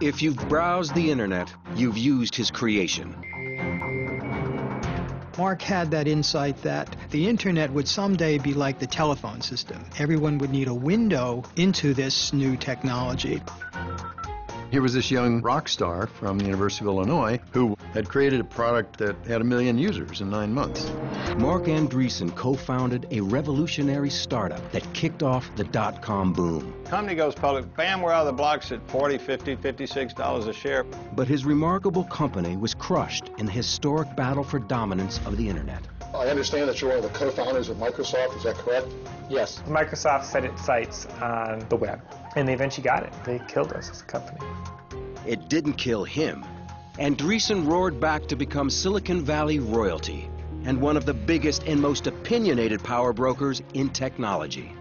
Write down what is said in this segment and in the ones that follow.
If you've browsed the internet, you've used his creation. Mark had that insight that the internet would someday be like the telephone system. Everyone would need a window into this new technology. Here was this young rock star from the University of Illinois who had created a product that had 1 million users in 9 months. Marc Andreessen co-founded a revolutionary startup that kicked off the dot-com boom. Company goes public, bam, we're out of the blocks at $40, $50, $56 a share. But his remarkable company was crushed in the historic battle for dominance of the internet. I understand that you're one of the co-founders of Microsoft, is that correct? Yes. Microsoft set its sights on the web, and they eventually got it. They killed us as a company. It didn't kill him. Andreessen roared back to become Silicon Valley royalty and one of the biggest and most opinionated power brokers in technology.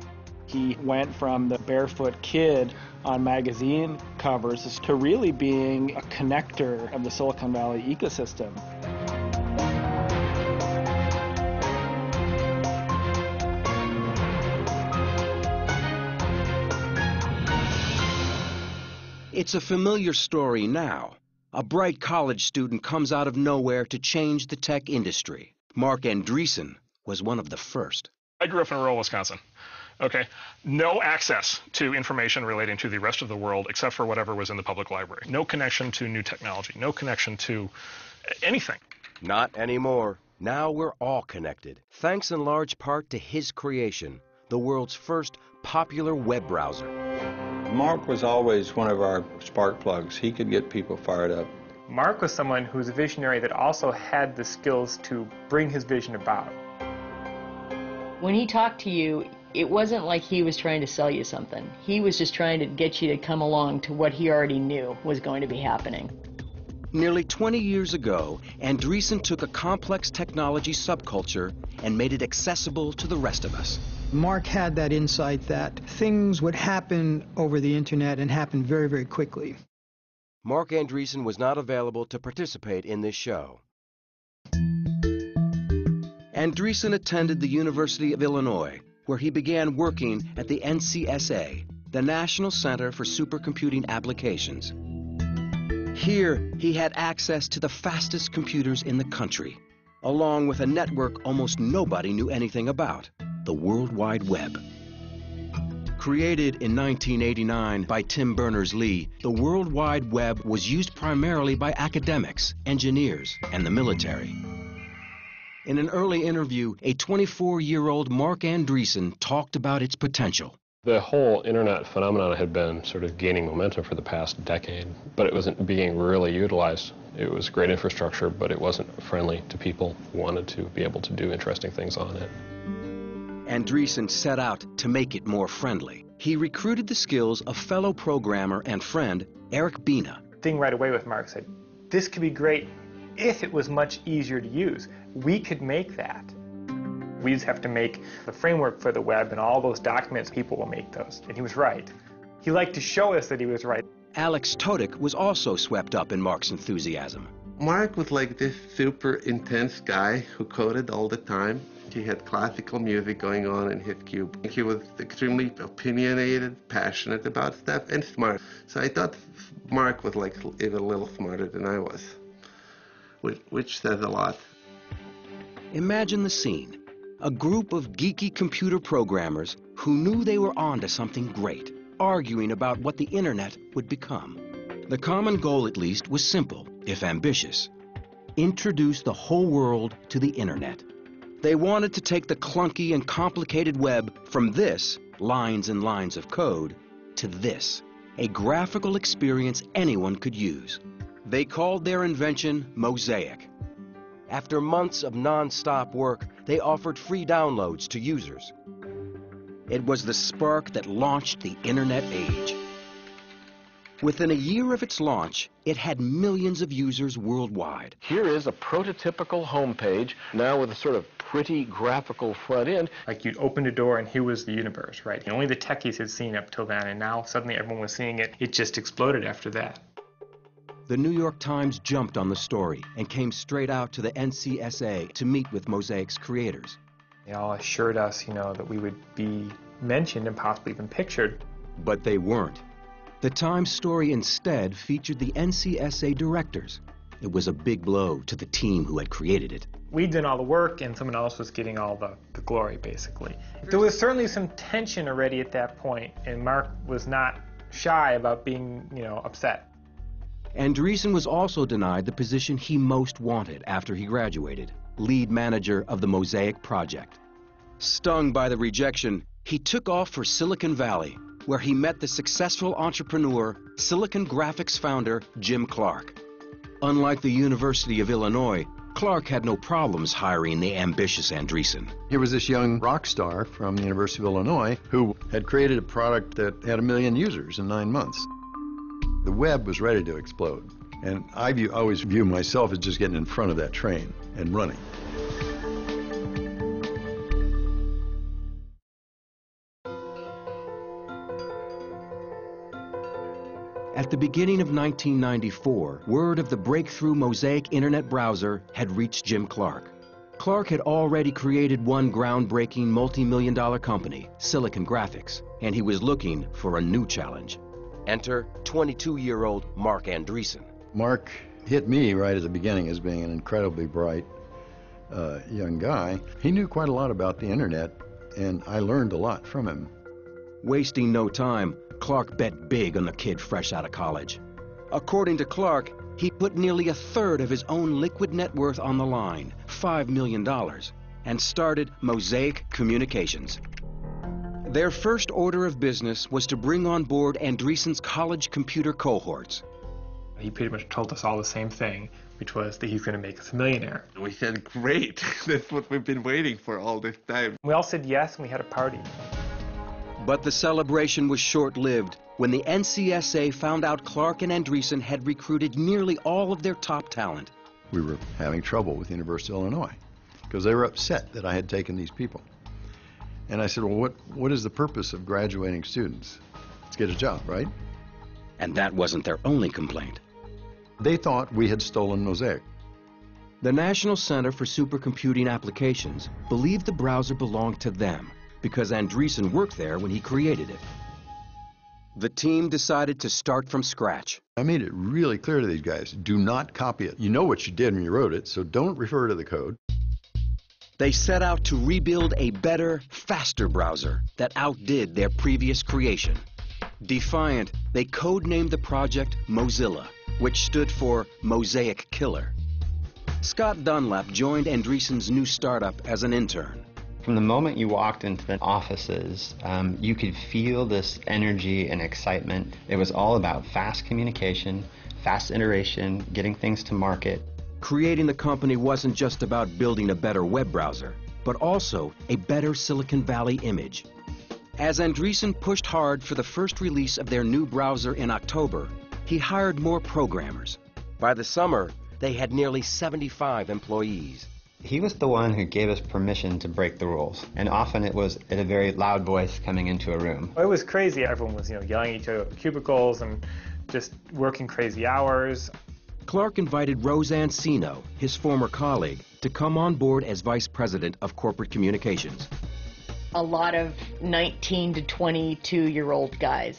He went from the barefoot kid on magazine covers to really being a connector of the Silicon Valley ecosystem. It's a familiar story now. A bright college student comes out of nowhere to change the tech industry. Marc Andreessen was one of the first. I grew up in rural Wisconsin. Okay, no access to information relating to the rest of the world except for whatever was in the public library. No connection to new technology, no connection to anything. Not anymore. Now we're all connected, thanks in large part to his creation, the world's first popular web browser. Mark was always one of our spark plugs. He could get people fired up. Mark was someone who was a visionary that also had the skills to bring his vision about. When he talked to you, it wasn't like he was trying to sell you something. He was just trying to get you to come along to what he already knew was going to be happening. Nearly 20 years ago, Andreessen took a complex technology subculture and made it accessible to the rest of us. Mark had that insight that things would happen over the internet and happen very, very quickly. Marc Andreessen was not available to participate in this show. Andreessen attended the University of Illinois, where he began working at the NCSA, the National Center for Supercomputing Applications. Here, he had access to the fastest computers in the country, along with a network almost nobody knew anything about, the World Wide Web. Created in 1989 by Tim Berners-Lee, the World Wide Web was used primarily by academics, engineers, and the military. In an early interview, a 24-year-old Marc Andreessen talked about its potential. The whole internet phenomenon had been sort of gaining momentum for the past decade, but it wasn't being really utilized. It was great infrastructure, but it wasn't friendly to people who wanted to be able to do interesting things on it. Andreessen set out to make it more friendly. He recruited the skills of fellow programmer and friend Eric Bina. Thing right away with Mark said, this could be great if it was much easier to use. We could make that. We just have to make the framework for the web, and all those documents, people will make those. And he was right. He liked to show us that he was right. Alex Todik was also swept up in Mark's enthusiasm. Mark was like this super intense guy who coded all the time. He had classical music going on in his cube. He was extremely opinionated, passionate about stuff, and smart. So I thought Mark was like even a little smarter than I was, which says a lot. Imagine the scene. A group of geeky computer programmers who knew they were onto something great, arguing about what the internet would become. The common goal, at least, was simple, if ambitious. Introduce the whole world to the internet. They wanted to take the clunky and complicated web from this, lines and lines of code, to this, a graphical experience anyone could use. They called their invention Mosaic. After months of non-stop work, they offered free downloads to users. It was the spark that launched the internet age. Within a year of its launch, it had millions of users worldwide. Here is a prototypical homepage, now with a sort of pretty graphical front end. Like you'd open a door and here was the universe, right? Only the techies had seen up till then, and now suddenly everyone was seeing it. It just exploded after that. The New York Times jumped on the story and came straight out to the NCSA to meet with Mosaic's creators. They all assured us, that we would be mentioned and possibly even pictured. But they weren't. The Times story instead featured the NCSA directors. It was a big blow to the team who had created it. We did all the work and someone else was getting all the glory, basically. There was certainly some tension already at that point, and Mark was not shy about being, upset. Andreessen was also denied the position he most wanted after he graduated, lead manager of the Mosaic project. Stung by the rejection, he took off for Silicon Valley, where he met the successful entrepreneur, Silicon Graphics founder Jim Clark. Unlike the University of Illinois, Clark had no problems hiring the ambitious Andreessen. Here was this young rock star from the University of Illinois who had created a product that had 1 million users in 9 months. The web was ready to explode, and I always view myself as just getting in front of that train and running. At the beginning of 1994, word of the breakthrough Mosaic internet browser had reached Jim Clark. Clark had already created one groundbreaking multi-million-dollar company, Silicon Graphics, and he was looking for a new challenge. Enter 22-year-old Mark Andreessen. Mark hit me right at the beginning as being an incredibly bright young guy. He knew quite a lot about the internet, and I learned a lot from him. Wasting no time, Clark bet big on the kid fresh out of college. According to Clark, he put nearly 1/3 of his own liquid net worth on the line, $5 million, and started Mosaic Communications. Their first order of business was to bring on board Andreessen's college computer cohorts. He pretty much told us all the same thing, which was that he's going to make us a millionaire. We said, great, that's what we've been waiting for all this time. We all said yes, and we had a party. But the celebration was short-lived when the NCSA found out Clark and Andreessen had recruited nearly all of their top talent. We were having trouble with the University of Illinois because they were upset that I had taken these people. And I said, well, what is the purpose of graduating students? Let's get a job, right? And that wasn't their only complaint. They thought we had stolen Mosaic. The National Center for Supercomputing Applications believed the browser belonged to them because Andreessen worked there when he created it. The team decided to start from scratch. I made it really clear to these guys, do not copy it. You know what you did when you wrote it, so don't refer to the code. They set out to rebuild a better, faster browser that outdid their previous creation. Defiant, they codenamed the project Mozilla, which stood for Mosaic Killer. Scott Dunlap joined Andreessen's new startup as an intern. From the moment you walked into the offices, you could feel this energy and excitement. It was all about fast communication, fast iteration, getting things to market. Creating the company wasn't just about building a better web browser, but also a better Silicon Valley image. As Andreessen pushed hard for the first release of their new browser in October, he hired more programmers. By the summer, they had nearly 75 employees. He was the one who gave us permission to break the rules, and often it was in a very loud voice coming into a room. It was crazy. Everyone was, yelling at each other at cubicles and just working crazy hours. Clark invited Roseanne Sino, his former colleague, to come on board as vice president of corporate communications. A lot of 19 to 22-year-old guys.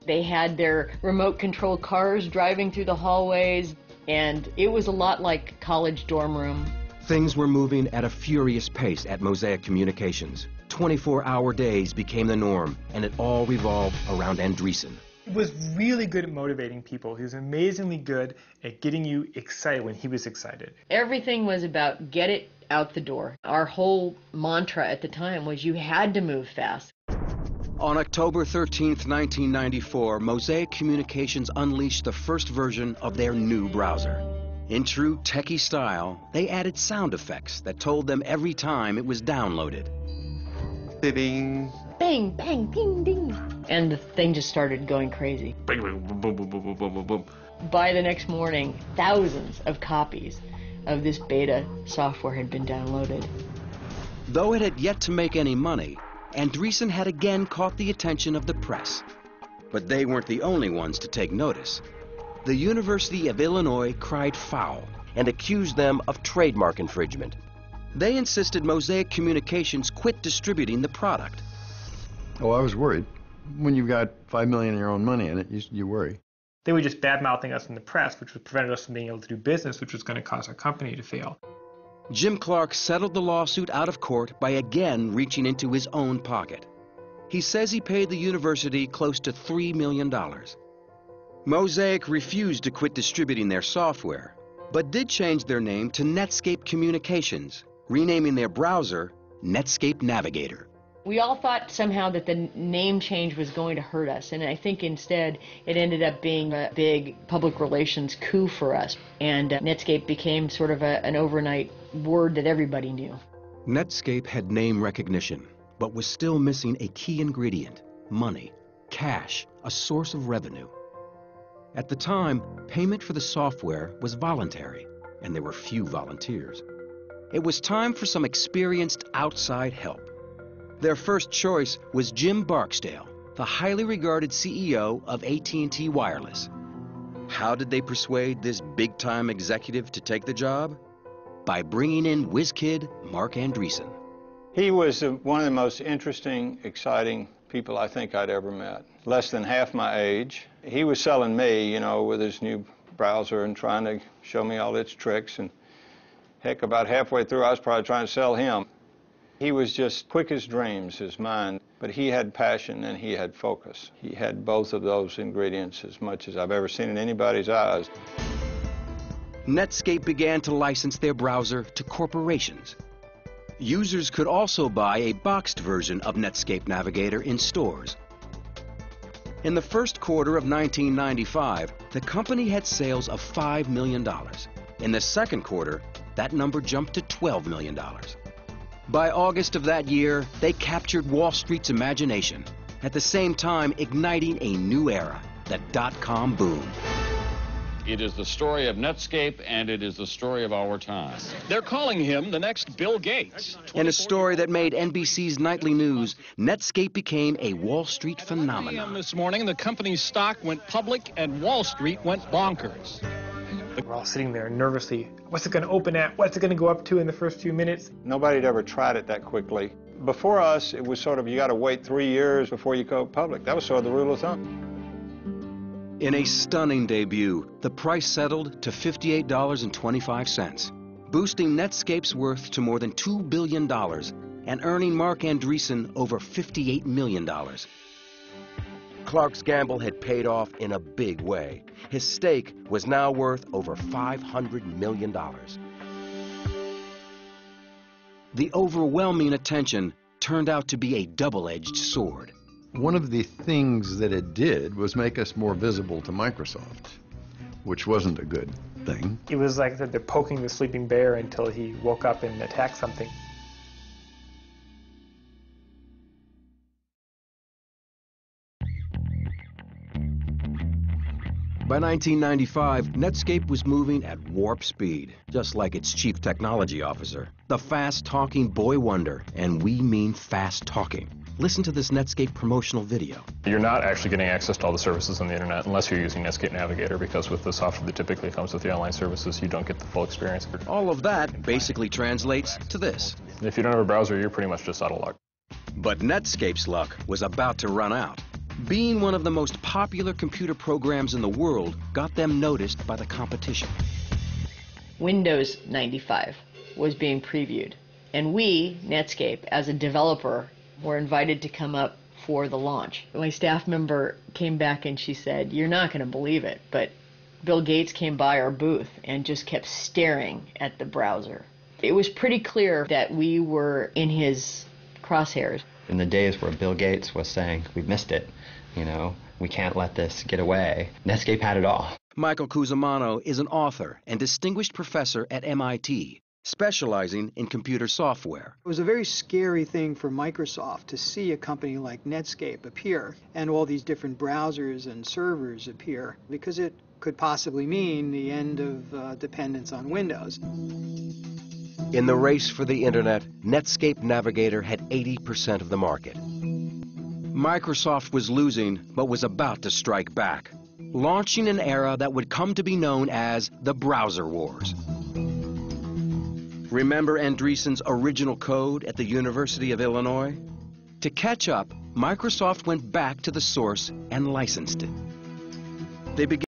They had their remote-controlled cars driving through the hallways, and it was a lot like college dorm room. Things were moving at a furious pace at Mosaic Communications. 24-hour days became the norm, and it all revolved around Andreessen. He was really good at motivating people. He was amazingly good at getting you excited when he was excited. Everything was about get it out the door. Our whole mantra at the time was you had to move fast. On October 13th, 1994, Mosaic Communications unleashed the first version of their new browser. In true techie style, they added sound effects that told them every time it was downloaded. Ding. Bang, bang, ding, ding. And the thing just started going crazy. Boom, boom, boom, boom, boom, boom, boom, boom. By the next morning, thousands of copies of this beta software had been downloaded. Though it had yet to make any money, Andreessen had again caught the attention of the press. But they weren't the only ones to take notice. The University of Illinois cried foul and accused them of trademark infringement. They insisted Mosaic Communications quit distributing the product. Oh, I was worried. When you've got $5 million of your own money in it, you worry. They were just bad-mouthing us in the press, which prevented us from being able to do business, which was going to cause our company to fail. Jim Clark settled the lawsuit out of court by again reaching into his own pocket. He says he paid the university close to $3 million. Mosaic refused to quit distributing their software, but did change their name to Netscape Communications, renaming their browser Netscape Navigator. We all thought somehow that the name change was going to hurt us, and I think instead it ended up being a big public relations coup for us, and Netscape became sort of an overnight word that everybody knew. Netscape had name recognition, but was still missing a key ingredient: money, cash, a source of revenue. At the time, payment for the software was voluntary, and there were few volunteers. It was time for some experienced outside help. Their first choice was Jim Barksdale, the highly regarded CEO of AT&T Wireless. How did they persuade this big-time executive to take the job? By bringing in whiz kid Marc Andreessen. He was one of the most interesting, exciting people I think I'd ever met. Less than half my age. He was selling me, you know, with his new browser and trying to show me all its tricks. And heck, about halfway through, I was probably trying to sell him. He was just quick as dreams, his mind, but he had passion and he had focus. He had both of those ingredients as much as I've ever seen in anybody's eyes. Netscape began to license their browser to corporations. Users could also buy a boxed version of Netscape Navigator in stores. In the first quarter of 1995, the company had sales of $5 million. In the second quarter, that number jumped to $12 million. By August of that year, they captured Wall Street's imagination, at the same time igniting a new era, the dot-com boom. It is the story of Netscape, and it is the story of our time. They're calling him the next Bill Gates. In a story that made NBC's nightly news, Netscape became a Wall Street phenomenon. This morning, the company's stock went public, and Wall Street went bonkers. We're all sitting there nervously. What's it going to open at? What's it going to go up to in the first few minutes? Nobody had ever tried it that quickly. Before us, it was sort of, you got to wait 3 years before you go public. That was sort of the rule of thumb. In a stunning debut, the price settled to $58.25, boosting Netscape's worth to more than $2 billion and earning Marc Andreessen over $58 million. Clark's gamble had paid off in a big way. His stake was now worth over $500 million. The overwhelming attention turned out to be a double-edged sword. One of the things that it did was make us more visible to Microsoft, which wasn't a good thing. It was like they're poking the sleeping bear until he woke up and attacked something. By 1995, Netscape was moving at warp speed, just like its chief technology officer, the fast-talking boy wonder, and we mean fast-talking. Listen to this Netscape promotional video. You're not actually getting access to all the services on the internet unless you're using Netscape Navigator, because with the software that typically comes with the online services, you don't get the full experience. All of that basically translates to this. If you don't have a browser, you're pretty much just out of luck. But Netscape's luck was about to run out. Being one of the most popular computer programs in the world got them noticed by the competition. Windows 95 was being previewed, and we, Netscape, as a developer, were invited to come up for the launch. My staff member came back and she said, "You're not going to believe it, but Bill Gates came by our booth and just kept staring at the browser." It was pretty clear that we were in his crosshairs. In the days where Bill Gates was saying, "We've missed it, you know, we can't let this get away," Netscape had it all. Michael Cusimano is an author and distinguished professor at MIT, specializing in computer software. It was a very scary thing for Microsoft to see a company like Netscape appear and all these different browsers and servers appear, because it could possibly mean the end of dependence on Windows. In the race for the internet, Netscape Navigator had 80% of the market. Microsoft was losing, but was about to strike back, launching an era that would come to be known as the Browser Wars. Remember Andreessen's original code at the University of Illinois? To catch up, Microsoft went back to the source and licensed it. They began